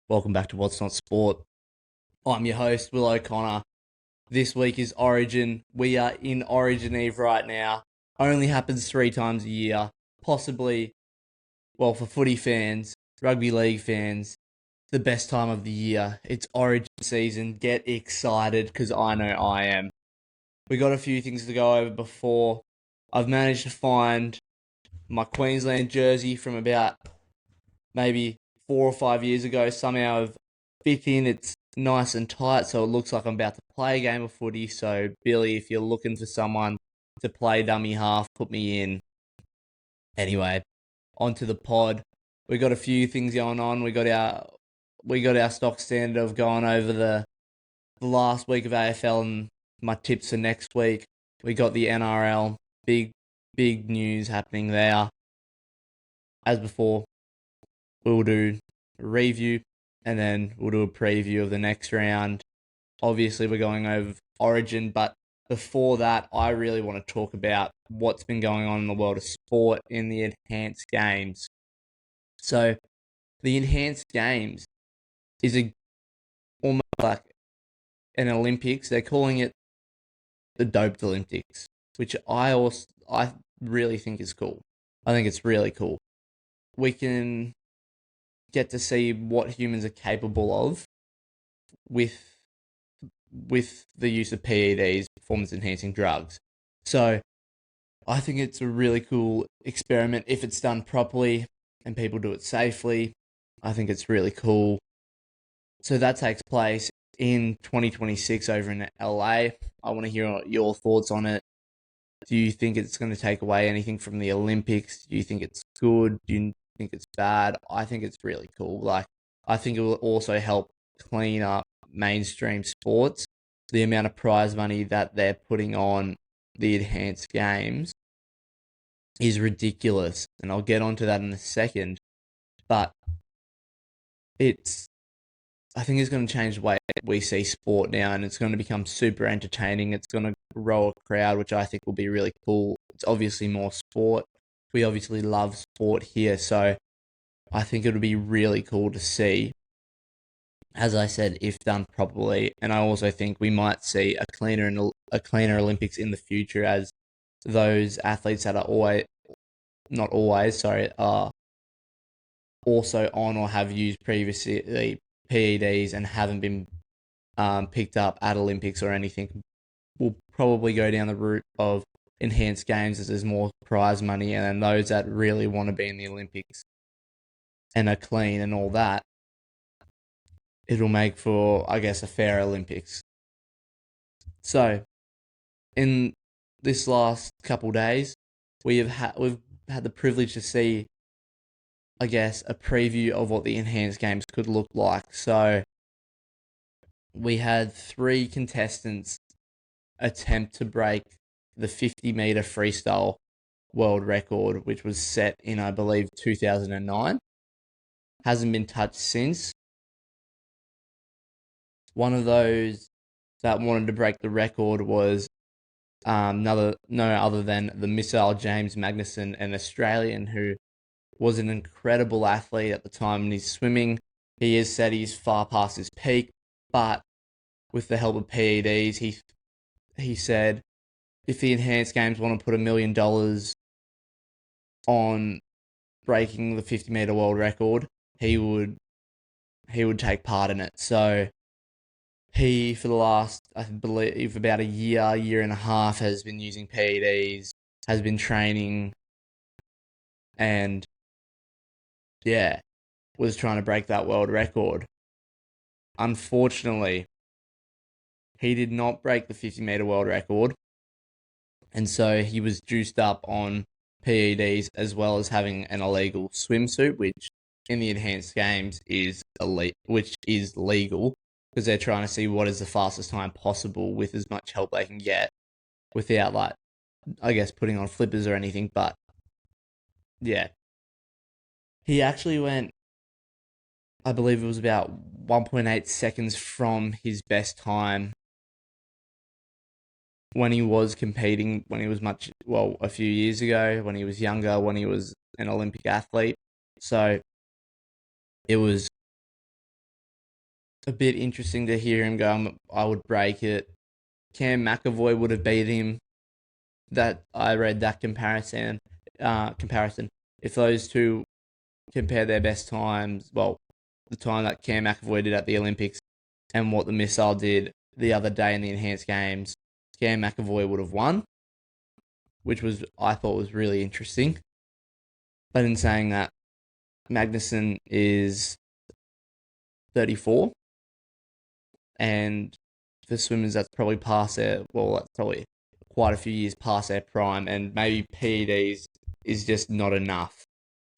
Welcome back to What's Not Sport. I'm your host, Will O'Connor. This week is Origin. We are in Origin Eve right now. Only happens 3 times a year. Possibly, well, for footy fans, rugby league fans, the best time of the year. It's Origin season. Get excited because I know I am. We got a few things to go over before. I've managed to find my Queensland jersey from about maybe 4 or 5 years ago. Somehow I've fit in. It's nice and tight, so it looks like I'm about to play a game of footy. So, Billy, if you're looking for someone to play dummy half, put me in. Anyway, onto the pod. We got a few things going on. We got our stock standard of going over the last week of AFL and my tips for next week. We got the NRL. Big news happening there. As before, we'll do a review and then we'll do a preview of the next round. Obviously, we're going over Origin, but before that, I really want to talk about what's been going on in the world of sport in the enhanced games. So, the enhanced games is almost like an Olympics. They're calling it the doped Olympics, which I really think is cool. I think it's really cool. We can get to see what humans are capable of with the use of PEDs, performance enhancing drugs. So I think it's a really cool experiment if it's done properly and people do it safely. I think it's really cool. So that takes place in 2026 over in LA. I want to hear your thoughts on it. Do you think it's going to take away anything from the Olympics? Do you think it's good? Do you think it's bad? I think it's really cool. Like, I think it will also help clean up mainstream sports. The amount of prize money that they're putting on the enhanced games is ridiculous. And I'll get onto that in a second. But I think it's going to change the way we see sport now, and it's going to become super entertaining. It's going to grow a crowd, which I think will be really cool. It's obviously more sport. We obviously love sport here, so I think it'll be really cool to see, as I said, if done properly. And I also think we might see a cleaner Olympics in the future, as those athletes that are not always, sorry, are also on or have used previously PEDs and haven't been picked up at Olympics or anything, will probably go down the route of enhanced games as there's more prize money, and then those that really want to be in the Olympics and are clean and all that, it'll make for, I guess, a fair Olympics. So, in this last couple days, we've had the privilege to see, I guess, a preview of what the enhanced games could look like. So, we had 3 contestants attempt to break the 50-meter freestyle world record, which was set in, I believe, 2009. Hasn't been touched since. One of those that wanted to break the record was no other than the missile James Magnussen, an Australian who was an incredible athlete at the time in his swimming. He has said he's far past his peak, but with the help of PEDs, he said if the enhanced games want to put $1 million on breaking the 50-meter world record, he would take part in it. So he, for the last, I believe, about a year and a half, has been using PEDs, has been training, and yeah, was trying to break that world record. Unfortunately, he did not break the 50-meter world record, and so he was juiced up on PEDs as well as having an illegal swimsuit, which in the enhanced games is legal because they're trying to see what is the fastest time possible with as much help they can get without, like, I guess, putting on flippers or anything. But yeah, he actually went, I believe it was about 1.8 seconds from his best time when he was competing, when he was a few years ago, when he was younger, when he was an Olympic athlete. So it was a bit interesting to hear him go, I would break it. Cam McAvoy would have beat him. That I read that comparison. If those two compare their best times, well, the time that Cam McAvoy did at the Olympics and what the missile did the other day in the enhanced games, Cam McAvoy would have won, which I thought was really interesting. But in saying that, Magnussen is 34, and for swimmers, that's probably past their, well, that's probably quite a few years past their prime, and maybe PEDs is just not enough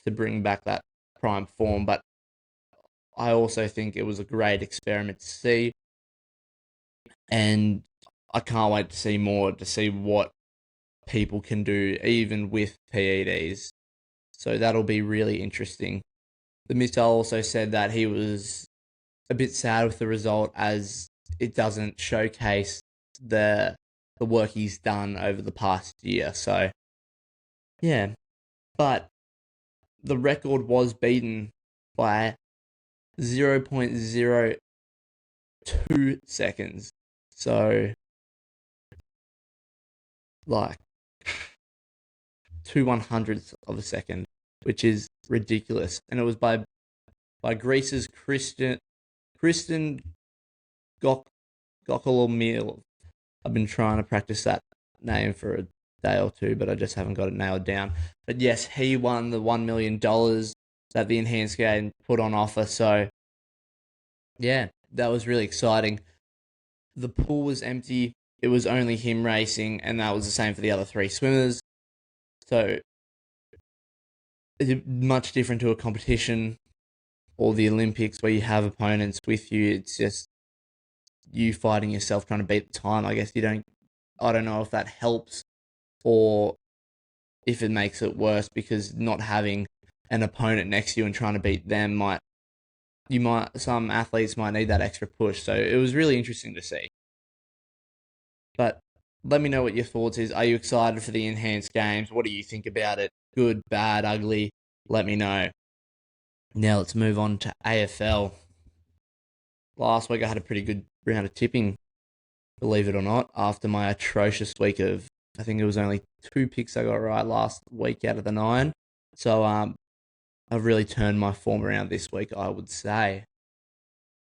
to bring back that prime form. But I also think it was a great experiment to see, and I can't wait to see more, to see what people can do even with PEDs. So that'll be really interesting. The missile also said that he was a bit sad with the result as it doesn't showcase the work he's done over the past year. So, yeah. But the record was beaten by 0.02 seconds. So, like, 2/100ths of a second, which is ridiculous. And it was by Greece's Kristen Gokolomil. I've been trying to practice that name for a day or two, but I just haven't got it nailed down. But yes, he won the $1 million that the enhanced game put on offer. So, yeah, that was really exciting. The pool was empty. It was only him racing, and that was the same for the other three swimmers. So, it's much different to a competition or the Olympics where you have opponents with you. It's just you fighting yourself trying to beat the time. I guess I don't know if that helps or if it makes it worse, because not having an opponent next to you and trying to beat them some athletes might need that extra push. So it was really interesting to see. But let me know what your thoughts is. Are you excited for the enhanced games? What do you think about it? Good, bad, ugly? Let me know. Now let's move on to AFL. Last week I had a pretty good round of tipping, believe it or not, after my atrocious week of, I think it was only 2 picks I got right last week out of the 9. So I've really turned my form around this week, I would say.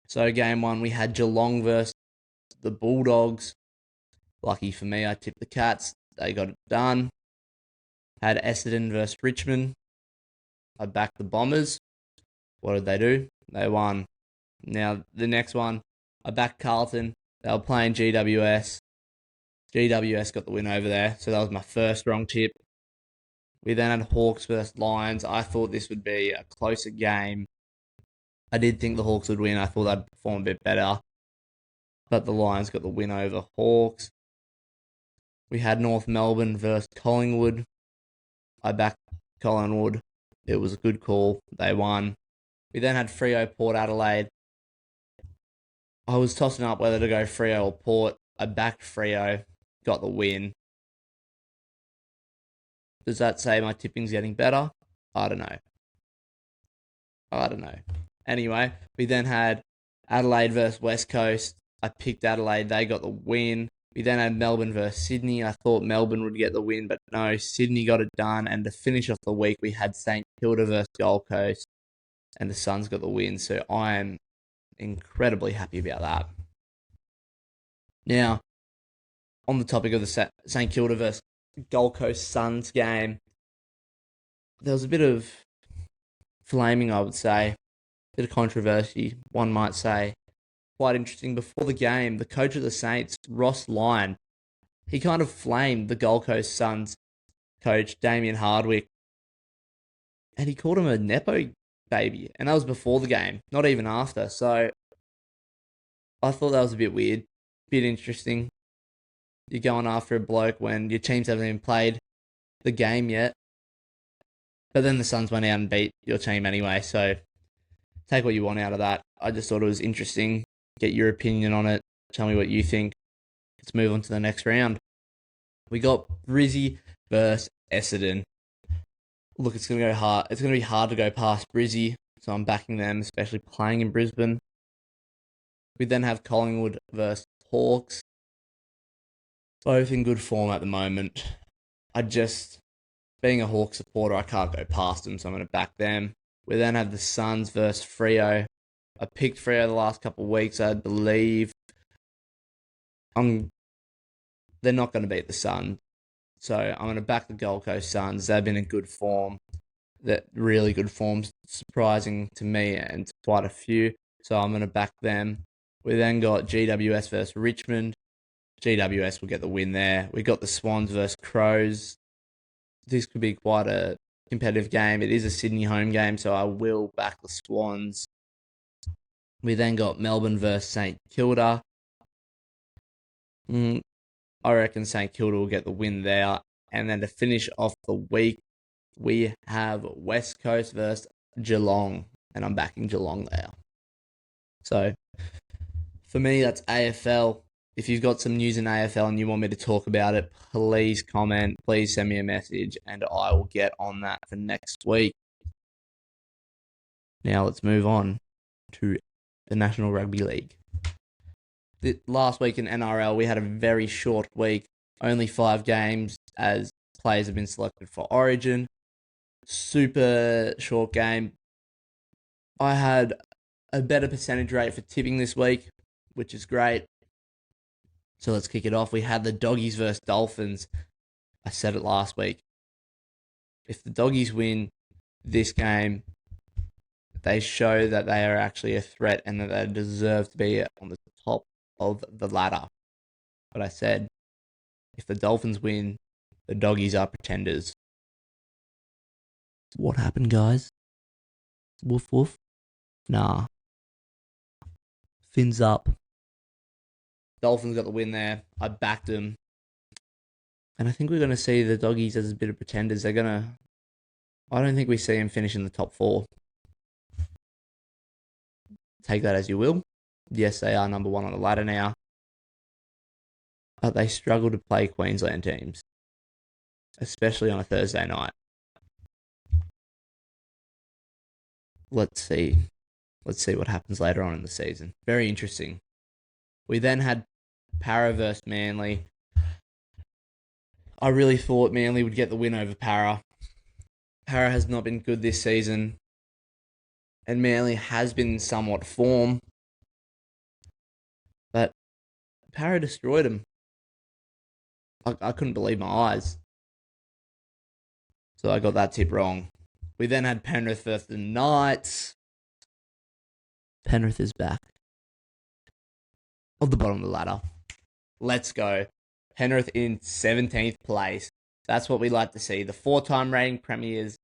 So game 1, we had Geelong versus the Bulldogs. Lucky for me, I tipped the Cats. They got it done. Had Essendon versus Richmond. I backed the Bombers. What did they do? They won. Now, the next one, I backed Carlton. They were playing GWS. GWS got the win over there, so that was my first wrong tip. We then had Hawks versus Lions. I thought this would be a closer game. I did think the Hawks would win. I thought they'd perform a bit better. But the Lions got the win over Hawks. We had North Melbourne versus Collingwood. I backed Collingwood. It was a good call. They won. We then had Freo Port Adelaide. I was tossing up whether to go Freo or Port. I backed Freo. Got the win. Does that say my tipping's getting better? I don't know. Anyway, we then had Adelaide versus West Coast. I picked Adelaide. They got the win. We then had Melbourne versus Sydney. I thought Melbourne would get the win, but no, Sydney got it done. And to finish off the week, we had St Kilda versus Gold Coast, and the Suns got the win. So I am incredibly happy about that. Now, on the topic of the St Kilda versus Gold Coast Suns game, there was a bit of flaming, I would say. A bit of controversy, one might say. Quite interesting. Before the game, the coach of the Saints, Ross Lyon, he kind of flamed the Gold Coast Suns coach, Damien Hardwick, and he called him a Nepo baby. And that was before the game, not even after. So I thought that was a bit weird, bit interesting. You're going after a bloke when your teams haven't even played the game yet. But then the Suns went out and beat your team anyway, so take what you want out of that. I just thought it was interesting. Get your opinion on it. Tell me what you think. Let's move on to the next round. We got Brizzy versus Essendon. Look, it's going to go hard. It's going to be hard to go past Brizzy, so I'm backing them, especially playing in Brisbane. We then have Collingwood versus Hawks. Both in good form at the moment. Being a Hawks supporter, I can't go past them, so I'm going to back them. We then have the Suns versus Freo. I picked Freo the last couple of weeks, I believe. They're not going to beat the Suns. So I'm going to back the Gold Coast Suns. They've been in good form. That really good form, surprising to me and to quite a few. So I'm going to back them. We then got GWS versus Richmond. GWS will get the win there. We got the Swans versus Crows. This could be quite a competitive game. It is a Sydney home game, so I will back the Swans. We then got Melbourne versus St Kilda. I reckon St Kilda will get the win there. And then to finish off the week, we have West Coast versus Geelong. And I'm backing Geelong there. So, for me, that's AFL. If you've got some news in AFL and you want me to talk about it, please comment, please send me a message, and I will get on that for next week. Now let's move on to the National Rugby League. Last week in NRL, we had a very short week, only 5 games as players have been selected for Origin. Super short game. I had a better percentage rate for tipping this week, which is great. So let's kick it off. We had the Doggies versus Dolphins. I said it last week. If the Doggies win this game, they show that they are actually a threat and that they deserve to be on the top of the ladder. But I said, if the Dolphins win, the Doggies are pretenders. What happened, guys? Woof woof? Nah. Fins up. Dolphins got the win there. I backed them. And I think we're going to see the Doggies as a bit of pretenders. I don't think we see them finish in the top 4. Take that as you will. Yes, they are number 1 on the ladder now. But they struggle to play Queensland teams. Especially on a Thursday night. Let's see. Let's see what happens later on in the season. Very interesting. We then had Para versus Manly. I really thought Manly would get the win over Para. Para has not been good this season. And Manly has been in somewhat form. But Para destroyed him. I couldn't believe my eyes. So I got that tip wrong. We then had Penrith versus the Knights. Penrith is back. Of the bottom of the ladder. Let's go. Penrith in 17th place. That's what we like to see. The 4-time reigning premiers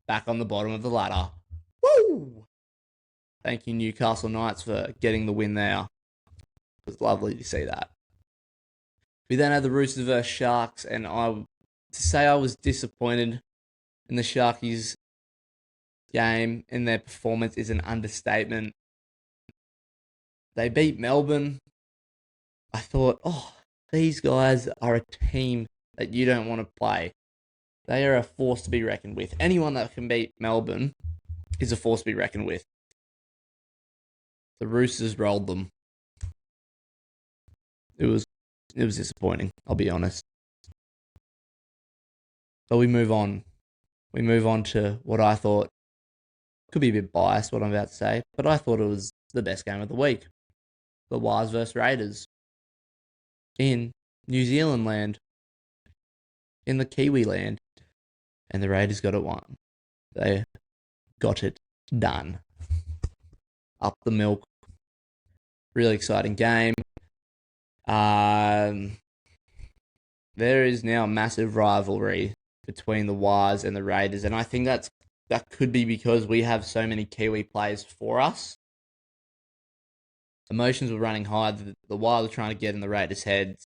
back on the bottom of the ladder. Woo! Thank you, Newcastle Knights, for getting the win there. It was lovely to see that. We then had the Roosters versus Sharks, and to say I was disappointed in the Sharkies game and their performance is an understatement. They beat Melbourne. I thought, these guys are a team that you don't want to play. They are a force to be reckoned with. Anyone that can beat Melbourne is a force to be reckoned with. The Roosters rolled them. It was disappointing, I'll be honest. But we move on. We move on to what I thought could be a bit biased, what I'm about to say, but I thought it was the best game of the week. The Wars versus Raiders. In New Zealand land. In the Kiwi land. And the Raiders got it won. They got it done. Up the milk. Really exciting game. There is now a massive rivalry between the Wars and the Raiders, and I think that could be because we have so many Kiwi players for us. Emotions were running high. The Wars were trying to get in the Raiders' heads.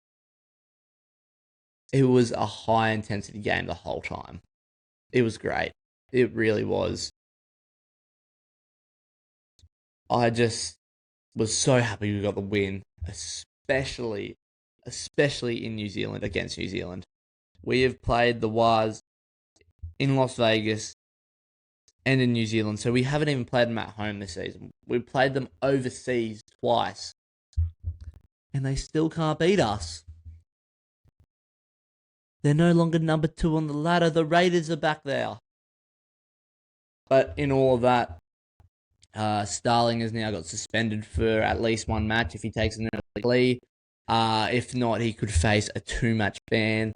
It was a high-intensity game the whole time. It was great. It really was. I just was so happy we got the win, especially in New Zealand, against New Zealand. We have played the Wars in Las Vegas and in New Zealand. So we haven't even played them at home this season. We played them overseas twice, and they still can't beat us. They're no longer number 2 on the ladder. The Raiders are back there. But in all of that, Starling has now got suspended for at least one match if he takes an early lead. If not, he could face a 2-match ban.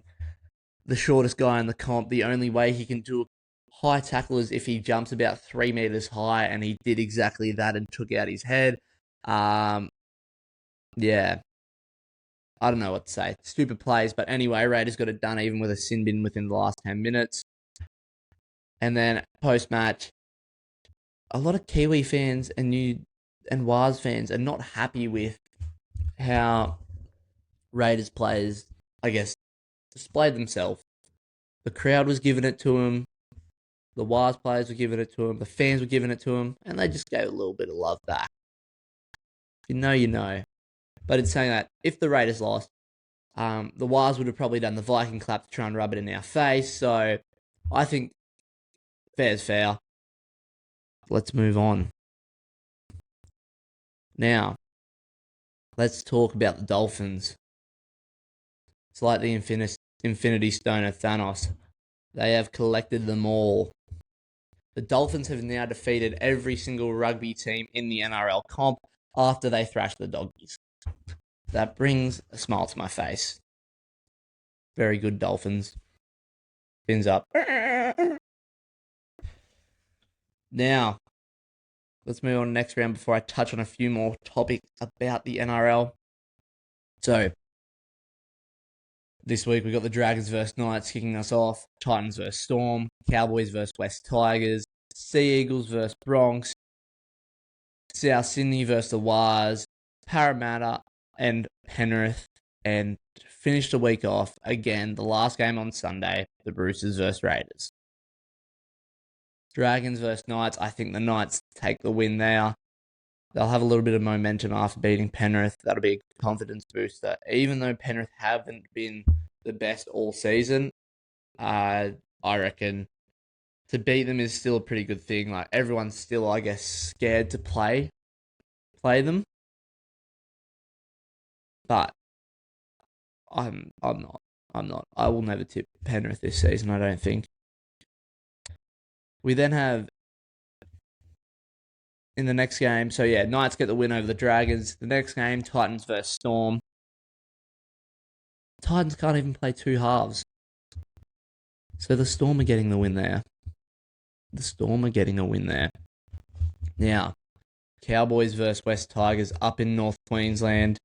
The shortest guy in the comp, the only way he can do a high tackle is if he jumps about 3 meters high, and he did exactly that and took out his head. Yeah. I don't know what to say. Stupid plays, but anyway, Raiders got it done even with a sin bin within the last 10 minutes. And then post-match, a lot of Kiwi fans and Waz fans are not happy with how Raiders players, I guess, displayed themselves. The crowd was giving it to them. The Waz players were giving it to them. The fans were giving it to them. And they just gave a little bit of love back. You know, you know. But it's saying that if the Raiders lost, the Waz would have probably done the Viking clap to try and rub it in our face. So I think fair's fair. Let's move on. Now, let's talk about the Dolphins. It's like the Infinity Stone of Thanos. They have collected them all. The Dolphins have now defeated every single rugby team in the NRL comp after they thrashed the Doggies. That brings a smile to my face. Very good, Dolphins. Fins up. Now, let's move on to the next round before I touch on a few more topics about the NRL. So, this week we got the Dragons versus Knights kicking us off, Titans versus Storm, Cowboys versus West Tigers, Sea Eagles versus Bronx, South Sydney versus the Wars, Parramatta and Penrith, and finish the week off again, the last game on Sunday, the Roosters versus Raiders. Dragons versus Knights, I think the Knights take the win there. They'll have a little bit of momentum after beating Penrith. That'll be a confidence booster. Even though Penrith haven't been the best all season, I reckon to beat them is still a pretty good thing. Like, everyone's still, I guess, scared to play them. But I'm not. I will never tip Penrith this season, I don't think. We then have in the next game, so yeah, Knights get the win over the Dragons. The next game, Titans versus Storm. Titans can't even play 2 halves. So the Storm are getting the win there. Now, Cowboys versus West Tigers up in North Queensland.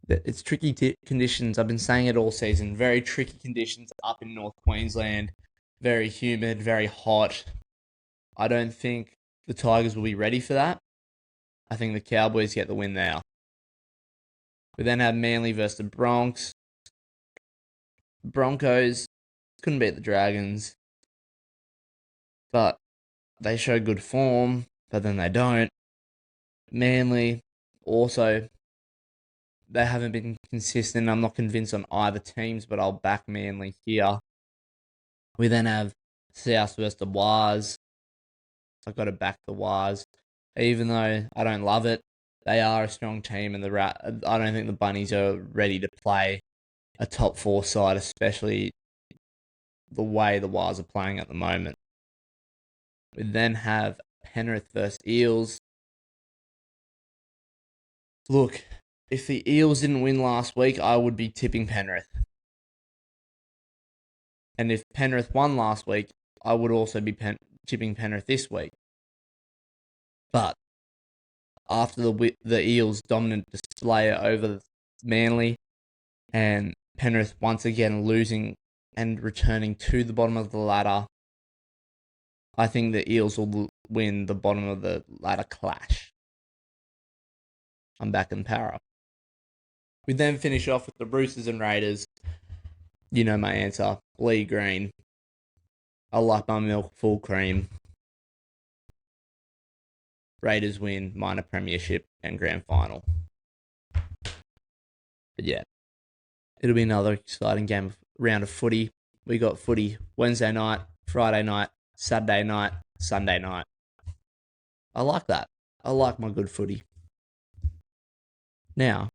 It's tricky conditions. I've been saying it all season. Very tricky conditions up in North Queensland. Very humid, very hot. I don't think the Tigers will be ready for that. I think the Cowboys get the win there. We then have Manly versus the Bronx. Broncos couldn't beat the Dragons, but they show good form, but then they don't. Manly also, they haven't been consistent. I'm not convinced on either teams, but I'll back Manly here. We then have South versus the Wars. I've got to back the Wars. Even though I don't love it, they are a strong team, and I don't think the Bunnies are ready to play a top 4 side, especially the way the Wars are playing at the moment. We then have Penrith versus Eels. Look, if the Eels didn't win last week, I would be tipping Penrith. And if Penrith won last week, I would also be tipping Penrith this week. But after the Eels' dominant display over Manly and Penrith once again losing and returning to the bottom of the ladder, I think the Eels will win the bottom of the ladder clash. I'm back in Para. We then finish off with the Roosters and Raiders. You know my answer. Lee Green. I like my milk full cream. Raiders win, minor premiership and grand final. But yeah, it'll be another exciting round of footy. We got footy Wednesday night, Friday night, Saturday night, Sunday night. I like that. I like my good footy. Now,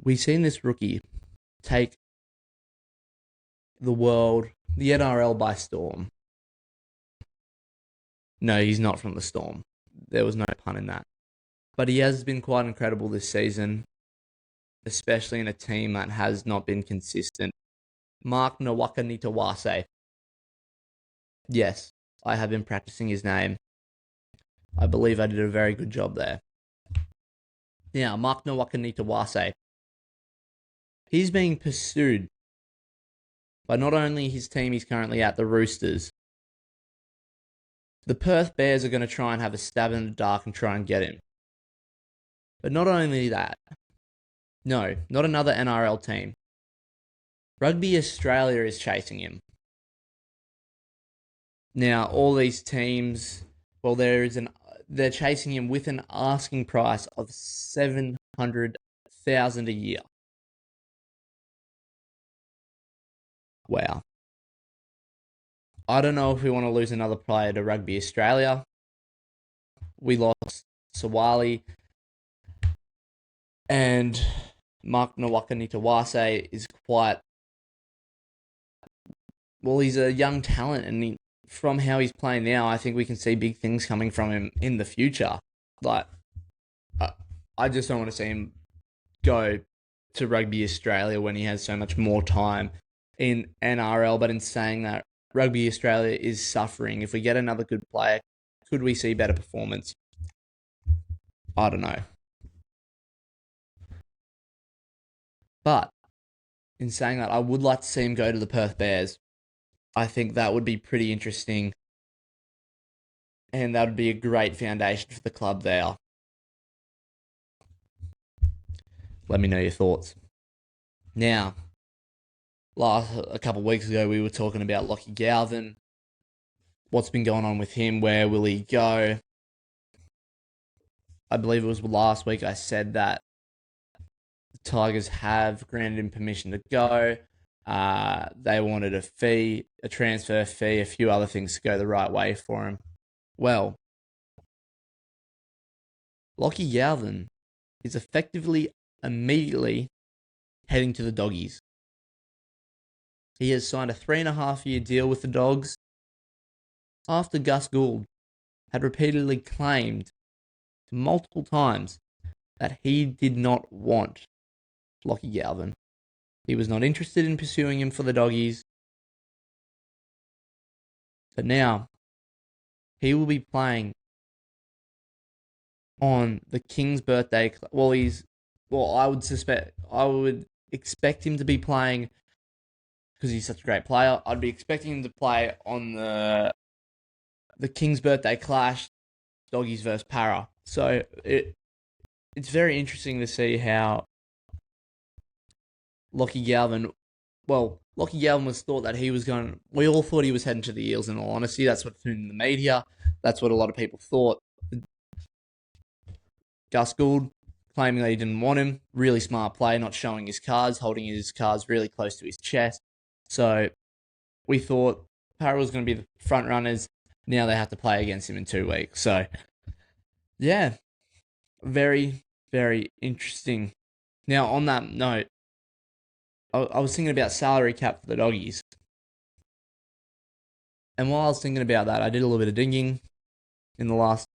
we've seen this rookie take the world, the NRL by storm. No, he's not from the Storm. There was no pun in that. But he has been quite incredible this season, especially in a team that has not been consistent. Mark Nawaqanitawase. Yes, I have been practicing his name. I believe I did a very good job there. Now, Mark Nawaqanitawase. He's being pursued by not only his team he's currently at, the Roosters. The Perth Bears are going to try and have a stab in the dark and try and get him. But not only that. No, not another NRL team. Rugby Australia is chasing him. Now, all these teams, well, they're chasing him with an asking price of $700,000 a year. Wow. I don't know if we want to lose another player to Rugby Australia. We lost Sawali. And Mark Nawaqanitawase is quite... Well, he's a young talent, and from how he's playing now, I think we can see big things coming from him in the future. Like, I just don't want to see him go to Rugby Australia when he has so much more time in NRL. But in saying that, Rugby Australia is suffering. If we get another good player, could we see better performance? I don't know. But in saying that, I would like to see him go to the Perth Bears. I think that would be pretty interesting. And that would be a great foundation for the club there. Let me know your thoughts. Now, a couple of weeks ago, we were talking about Lachie Galvin. What's been going on with him? Where will he go? I believe it was last week I said that the Tigers have granted him permission to go. They wanted a fee, a transfer fee, a few other things to go the right way for him. Well, Lachie Galvin is effectively immediately heading to the Doggies. He has signed a 3.5-year deal with the Dogs after Gus Gould had repeatedly claimed multiple times that he did not want Lachie Galvin. He was not interested in pursuing him for the Doggies. But now, he will be playing on the King's birthday. I would expect him to be playing, because he's such a great player, I'd be expecting him to play on the King's birthday clash, Doggies versus Para. So it's very interesting to see how Lachie Galvin was thought that he was going... We all thought he was heading to the Eels, in all honesty. That's what's in the media. That's what a lot of people thought. Gus Gould claiming that he didn't want him. Really smart play, not showing his cards, holding his cards really close to his chest. So we thought Para was going to be the front runners. Now they have to play against him in 2 weeks. So, yeah, very, very interesting. Now, on that note, I was thinking about salary cap for the Doggies. And while I was thinking about that, I did a little bit of digging in the last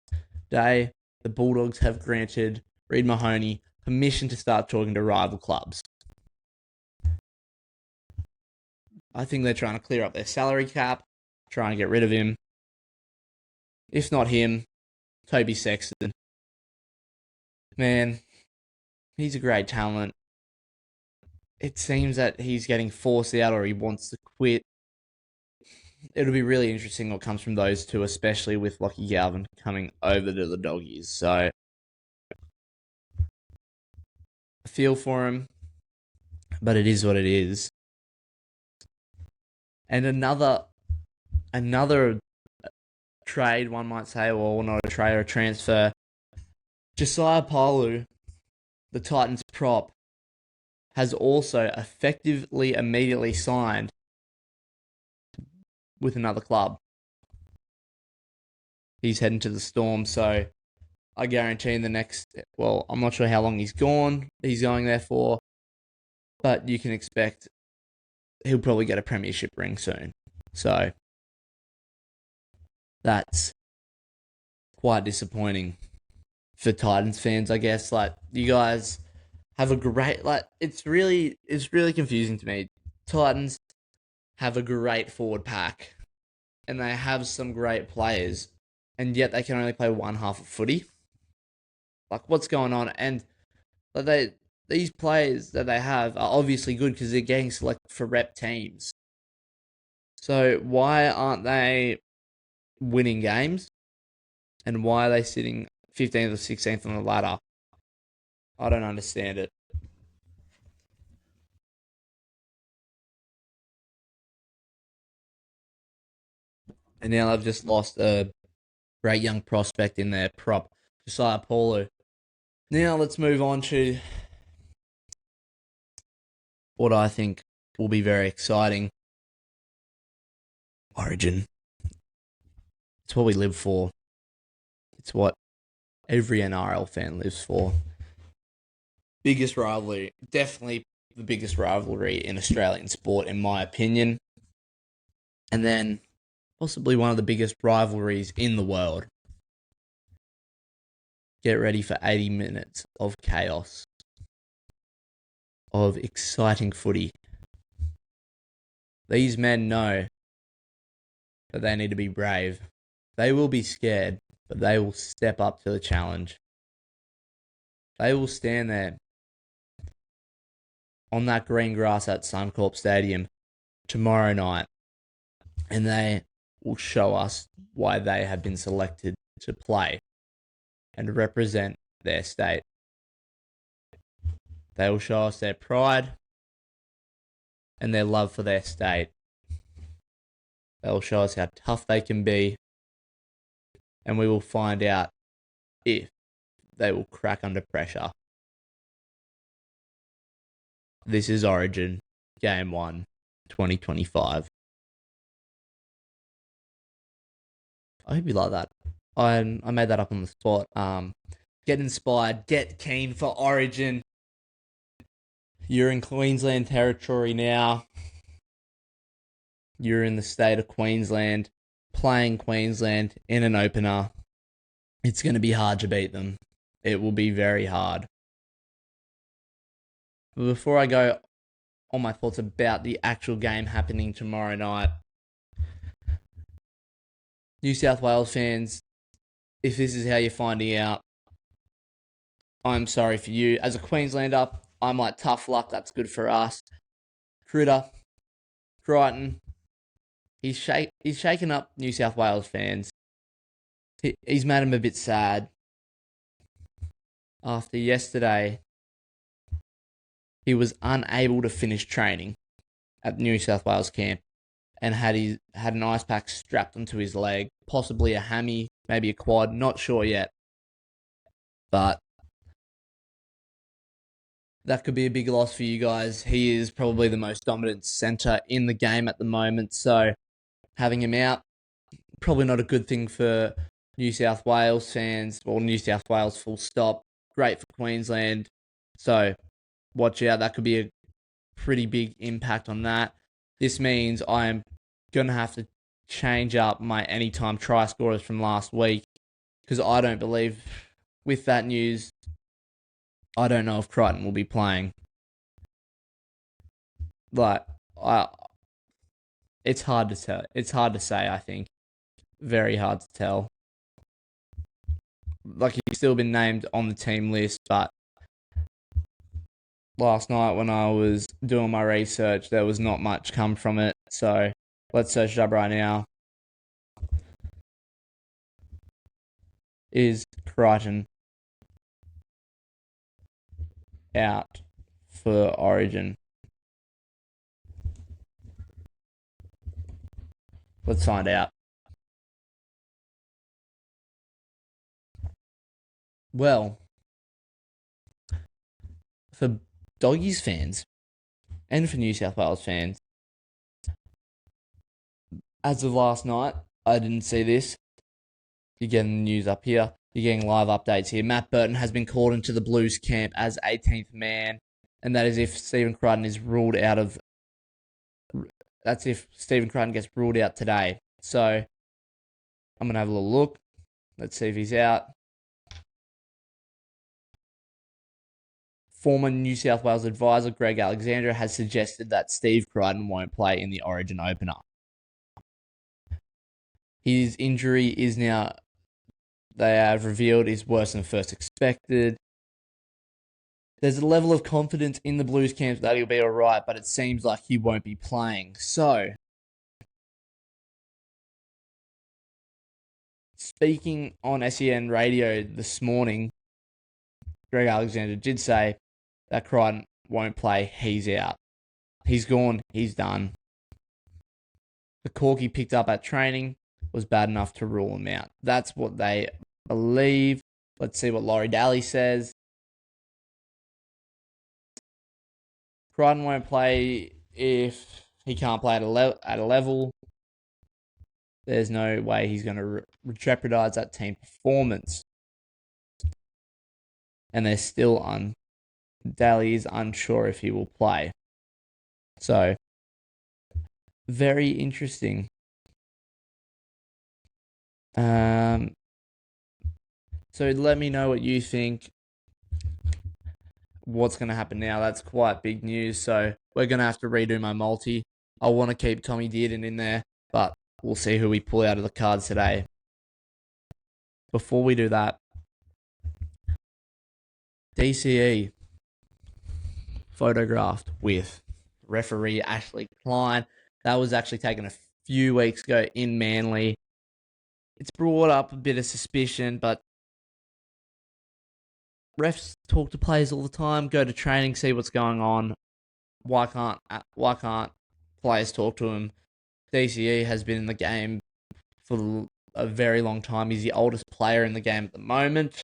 day. The Bulldogs have granted Reid Mahoney permission to start talking to rival clubs. I think they're trying to clear up their salary cap, trying to get rid of him. If not him, Toby Sexton. Man, he's a great talent. It seems that he's getting forced out or he wants to quit. It'll be really interesting what comes from those two, especially with Lachie Galvin coming over to the Doggies. So, I feel for him, but it is what it is. And another trade, one might say, or not a trade, or a transfer. Josiah Palu, the Titans prop, has also effectively immediately signed with another club. He's heading to the Storm, so I guarantee in the next, well, I'm not sure how long he's going there for, but you can expect he'll probably get a premiership ring soon. So that's quite disappointing for Titans fans, I guess. Like, you guys have a great, like, it's really confusing to me. Titans have a great forward pack and they have some great players, and yet they can only play one half of footy. Like, what's going on? And like, these players that they have are obviously good because they're getting selected for rep teams. So why aren't they winning games? And why are they sitting 15th or 16th on the ladder? I don't understand it. And now they've just lost a great young prospect in their prop, Josiah Paulo. Now let's move on to what I think will be very exciting. Origin. It's what we live for. It's what every NRL fan lives for. Biggest rivalry, definitely the biggest rivalry in Australian sport, in my opinion. And then possibly one of the biggest rivalries in the world. Get ready for 80 minutes of chaos, of exciting footy. These men know that they need to be brave. They will be scared, but they will step up to the challenge. They will stand there on that green grass at Suncorp Stadium tomorrow night, and they will show us why they have been selected to play and represent their state. They will show us their pride and their love for their state. They will show us how tough they can be, and we will find out if they will crack under pressure. This is Origin, Game 1, 2025. I hope you like that. I made that up on the spot. Get inspired, get keen for Origin. You're in Queensland territory now. You're in the state of Queensland, playing Queensland in an opener. It's going to be hard to beat them. It will be very hard. But before I go on my thoughts about the actual game happening tomorrow night, New South Wales fans, if this is how you're finding out, I'm sorry for you. As a Queenslander, I'm like, tough luck, that's good for us. Crichton, he's shaking up New South Wales fans. He's made him a bit sad. After yesterday, he was unable to finish training at New South Wales camp and had an ice pack strapped onto his leg, possibly a hammy, maybe a quad, not sure yet. But that could be a big loss for you guys. He is probably the most dominant centre in the game at the moment, so having him out, probably not a good thing for New South Wales fans, or New South Wales full stop. Great for Queensland, so watch out. That could be a pretty big impact on that. This means I'm going to have to change up my anytime try scorers from last week, because I don't believe, with that news, I don't know if Crichton will be playing. Like, it's hard to tell. It's hard to say, I think. Very hard to tell. Like, he's still been named on the team list, but last night when I was doing my research, there was not much come from it. So let's search it up right now. Is Crichton out for Origin? Let's find out. Well, for Doggies fans and for New South Wales fans, As of last night, I didn't see this. You're getting the news up here. You're getting live updates here. Matt Burton has been called into the Blues camp as 18th man, and that is if Stephen Crichton is ruled out of. That's if Stephen Crichton gets ruled out today. So I'm gonna have a little look. Let's see if he's out. Former New South Wales advisor Greg Alexandra has suggested that Steve Crichton won't play in the Origin opener. His injury is now, they have revealed, is worse than first expected. There's a level of confidence in the Blues camp that he'll be alright, but it seems like he won't be playing. So, speaking on SEN radio this morning, Greg Alexander did say that Crichton won't play. He's out. He's gone. He's done. The cork he picked up at training was bad enough to rule him out. That's what they believe. Let's see what Laurie Daly says. Crichton won't play if he can't play at a level. There's no way he's going to jeopardize that team performance. And they're still Daly is unsure if he will play. So, very interesting. So let me know what you think. What's going to happen now? That's quite big news. So we're going to have to redo my multi. I want to keep Tommy Dearden in there, but we'll see who we pull out of the cards today. Before we do that, DCE photographed with referee Ashley Klein. That was actually taken a few weeks ago in Manly. It's brought up a bit of suspicion, but refs talk to players all the time, go to training, see what's going on. Why can't players talk to him? DCE has been in the game for a very long time. He's the oldest player in the game at the moment.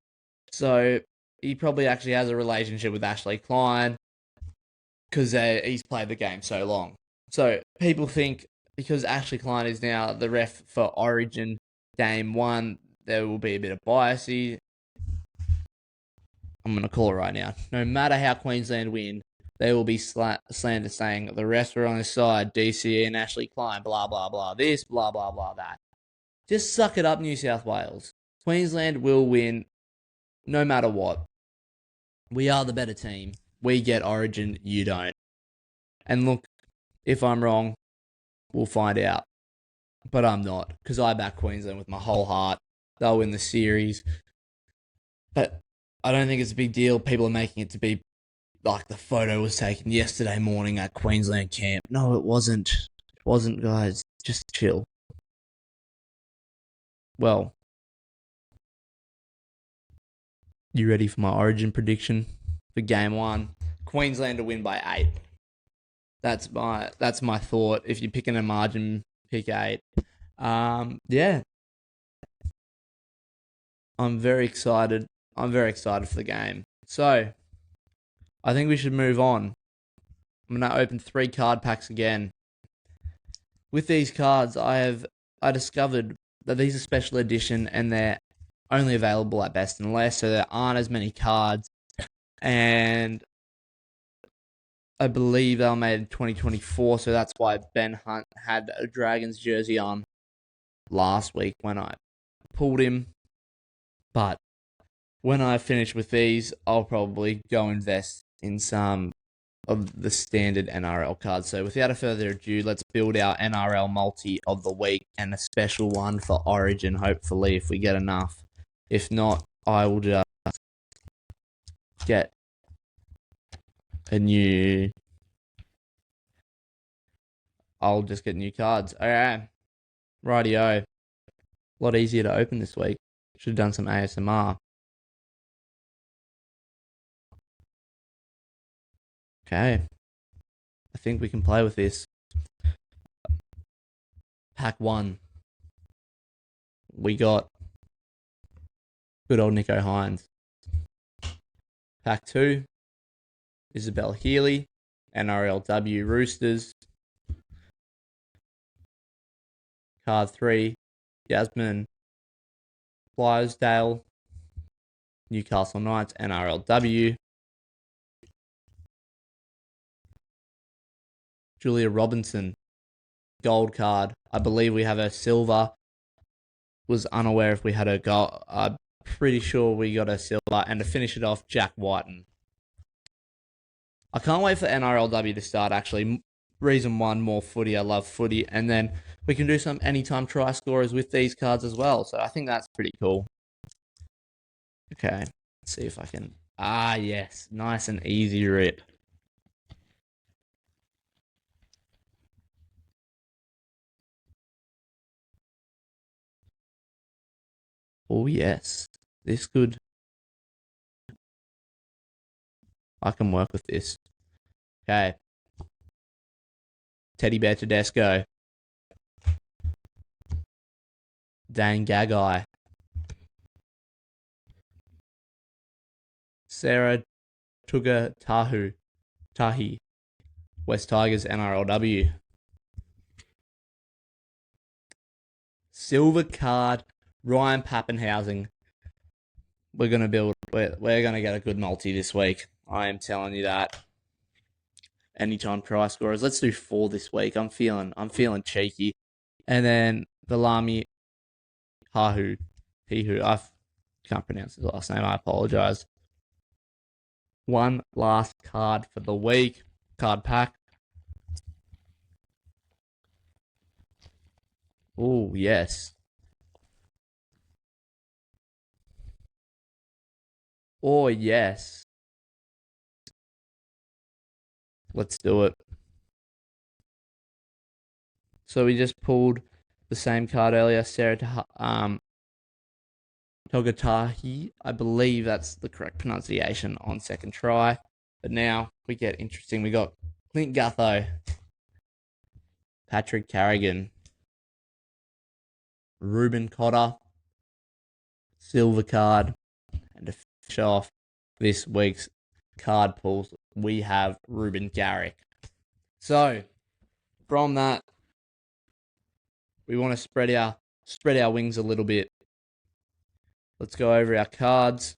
So he probably actually has a relationship with Ashley Klein because he's played the game so long. So people think because Ashley Klein is now the ref for Origin Game 1, there will be a bit of bias. I'm going to call it right now. No matter how Queensland win, there will be slander saying the refs were on his side, DCE and Ashley Klein, blah, blah, blah, this, blah, blah, blah, that. Just suck it up, New South Wales. Queensland will win no matter what. We are the better team. We get Origin, you don't. And look, if I'm wrong, we'll find out. But I'm not, because I back Queensland with my whole heart. They'll win the series. But I don't think it's a big deal. People are making it to be like the photo was taken yesterday morning at Queensland camp. No, it wasn't. It wasn't, guys. Just chill. Well, you ready for my Origin prediction for Game 1? Queensland to win by 8. That's my thought. If you're picking a margin, pick 8. Yeah. I'm very excited. I'm very excited for the game. So, I think we should move on. I'm going to open 3 card packs again. With these cards, I discovered that these are special edition and they're only available at Best and Less, so there aren't as many cards. And I believe they were made in 2024, so that's why Ben Hunt had a Dragons jersey on last week when I pulled him. But when I finish with these, I'll probably go invest in some of the standard NRL cards. So without a further ado, let's build our NRL multi of the week and a special one for Origin, hopefully, if we get enough. If not, I will just get new cards. Alright. Rightio. A lot easier to open this week. Should have done some ASMR. Okay. I think we can play with this. Pack 1. We got good old Nicho Hynes. Pack 2. Isabel Healy. NRLW Roosters. Card 3, Jasmine Flysdale, Newcastle Knights, NRLW. Julia Robinson, gold card. I believe we have her silver. Was unaware if we had her gold. I'm pretty sure we got her silver. And to finish it off, Jack Whiten. I can't wait for NRLW to start, actually. Reason one, more footy. I love footy. And then we can do some anytime try scorers with these cards as well. So I think that's pretty cool. Okay, let's see if I can... yes. Nice and easy rip. Oh, yes. This could... I can work with this. Okay. Teddy Bear Tedesco. Dane Gagai. Sarah Tuga Tahi. West Tigers NRLW. Silver card, Ryan Pappenhausen. We're gonna get a good multi this week. I am telling you that. Anytime try scorers. Let's do 4 this week. I'm feeling cheeky. And then Valami Hahu. I can't pronounce his last name. I apologize. One last card for the week. Card pack. Oh, yes. Oh, yes. Let's do it. So we just pulled the same card earlier, Sarah Togatahi. I believe that's the correct pronunciation on second try. But now we get interesting. We got Clint Gutho, Patrick Carrigan, Ruben Cotter, silver card. And to finish off this week's card pulls, we have Ruben Garrick. So from that, we want to spread our wings a little bit. Let's go over our cards.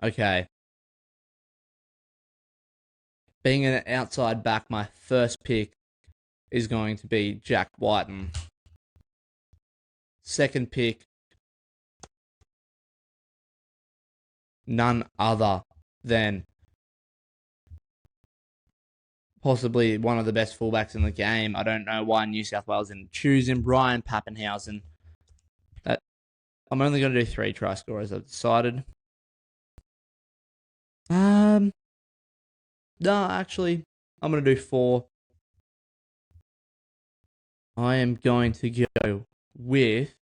Okay. Being an outside back, my first pick is going to be Jack Whiten. Second pick, none other than possibly one of the best fullbacks in the game. I don't know why New South Wales didn't choose him. Brian Pappenhausen. I'm only going to do 3 try scorers, I've decided. No, actually, I'm going to do 4. I am going to go with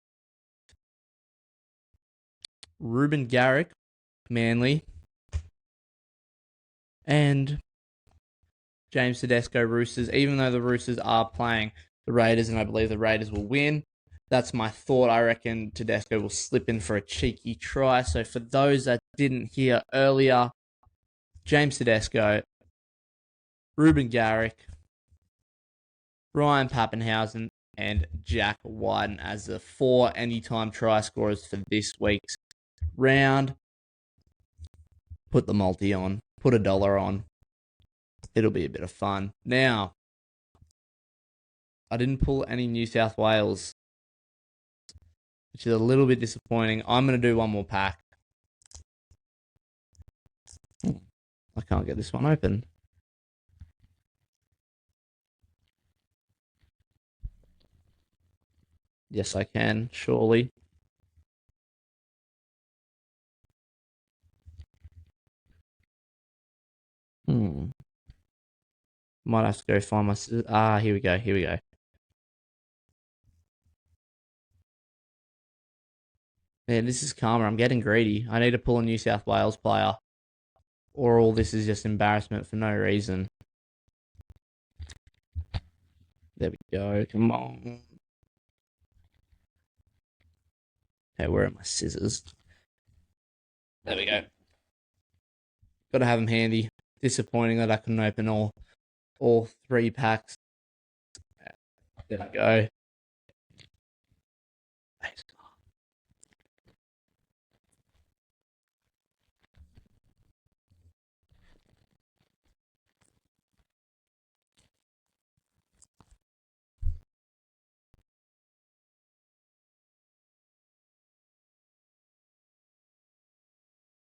Ruben Garrick, Manly, and James Tedesco, Roosters. Even though the Roosters are playing the Raiders, and I believe the Raiders will win, that's my thought. I reckon Tedesco will slip in for a cheeky try. So for those that didn't hear earlier, James Tedesco, Ruben Garrick, Ryan Pappenhausen, and Jack Whiten as the 4 anytime try scorers for this week's round. Put the multi on. Put $1 on. It'll be a bit of fun. Now, I didn't pull any New South Wales, which is a little bit disappointing. I'm going to do one more pack. I can't get this one open. Yes, I can, surely. Might have to go find my scissors. Here we go. Man, this is karma. I'm getting greedy. I need to pull a New South Wales player, or all this is just embarrassment for no reason. There we go. Come on. Okay, where are my scissors? There we go. Gotta have them handy. disappointing that I couldn't open all 3 packs. There we go.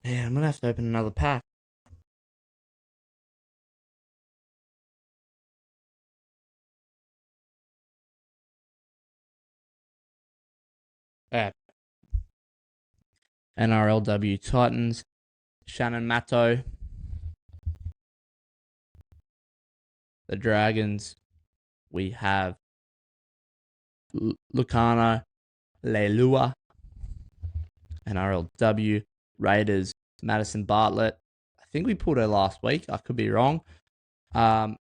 Yeah, I'm gonna have to open another pack. NRLW Titans, Shannon Matto. The Dragons, we have Lucana Leilua. NRLW Raiders, Madison Bartlett. I think we pulled her last week. I could be wrong. And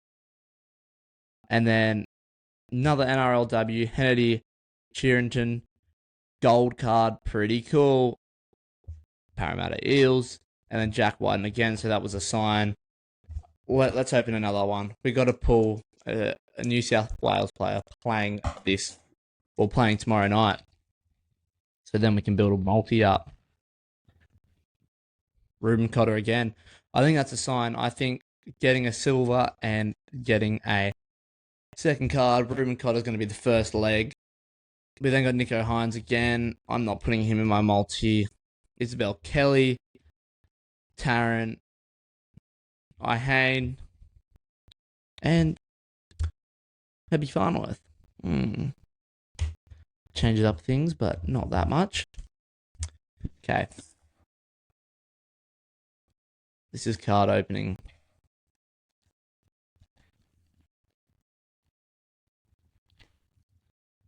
then another NRLW, Hennedy Cheerington. Gold card, pretty cool. Parramatta Eels. And then Jack Whiten again, so that was a sign. Let's open another one. We got to pull a New South Wales player playing playing tomorrow night. So then we can build a multi up. Ruben Cotter again. I think that's a sign. I think getting a silver and getting a second card, Ruben Cotter is going to be the first leg. We then got Nico Hines again. I'm not putting him in my multi. Isabel Kelly, Taryn, Ihane, and Herbie Farnworth. Changes up things, but not that much. Okay. This is card opening.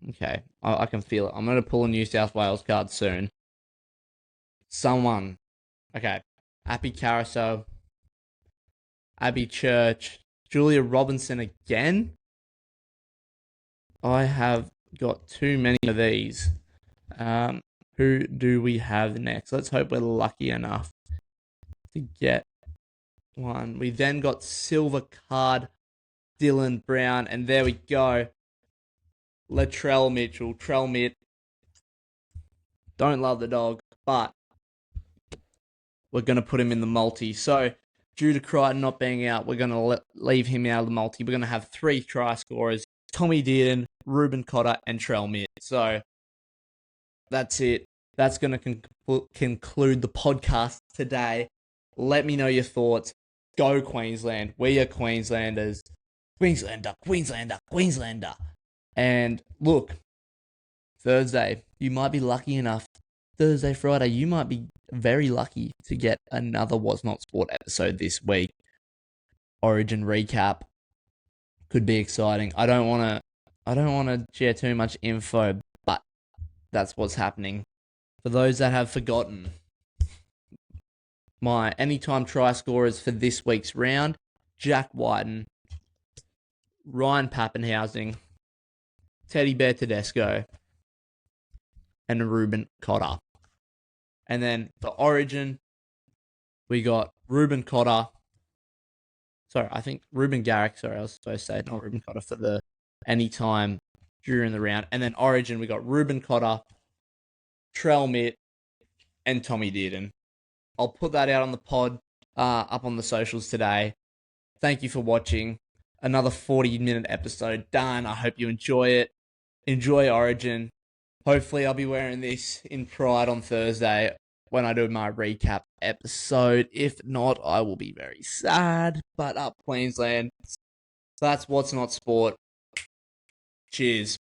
Okay, I can feel it. I'm going to pull a New South Wales card soon. Someone. Okay. Appy Carousel. Abby Church. Julia Robinson again. I have got too many of these. Who do we have next? Let's hope we're lucky enough to get one. We then got silver card Dylan Brown, and there we go. Latrell Mitchell. Trell Mitt. Don't love the dog, but we're going to put him in the multi. So, due to Crichton not being out, we're going to leave him out of the multi. We're going to have 3 try scorers. Tommy Dearden, Ruben Cotter, and Trell Mitt. So, that's it. That's going to conclude the podcast today. Let me know your thoughts. Go Queensland. We are Queenslanders. Queenslander. And look, Thursday, you might be lucky enough. Thursday, Friday, you might be very lucky to get another Was Not Sport episode this week. Origin recap could be exciting. I don't want to share too much info, but that's what's happening. For those that have forgotten, my anytime try scorers for this week's round: Jack Whiten, Ryan Pappenhausen, Teddy Bear Tedesco, and Ruben Cotter. And then for Origin, we got Ruben Cotter. Sorry, I think Ruben Garrick. Sorry, I was supposed to say not Ruben Cotter for the anytime during the round. And then Origin, we got Ruben Cotter, Trell Mitt, and Tommy Dearden. I'll put that out on the pod, up on the socials today. Thank you for watching. Another 40-minute episode done. I hope you enjoy it. Enjoy Origin. Hopefully I'll be wearing this in pride on Thursday when I do my recap episode. If not, I will be very sad. But up Queensland. So that's What's Not Sport. Cheers.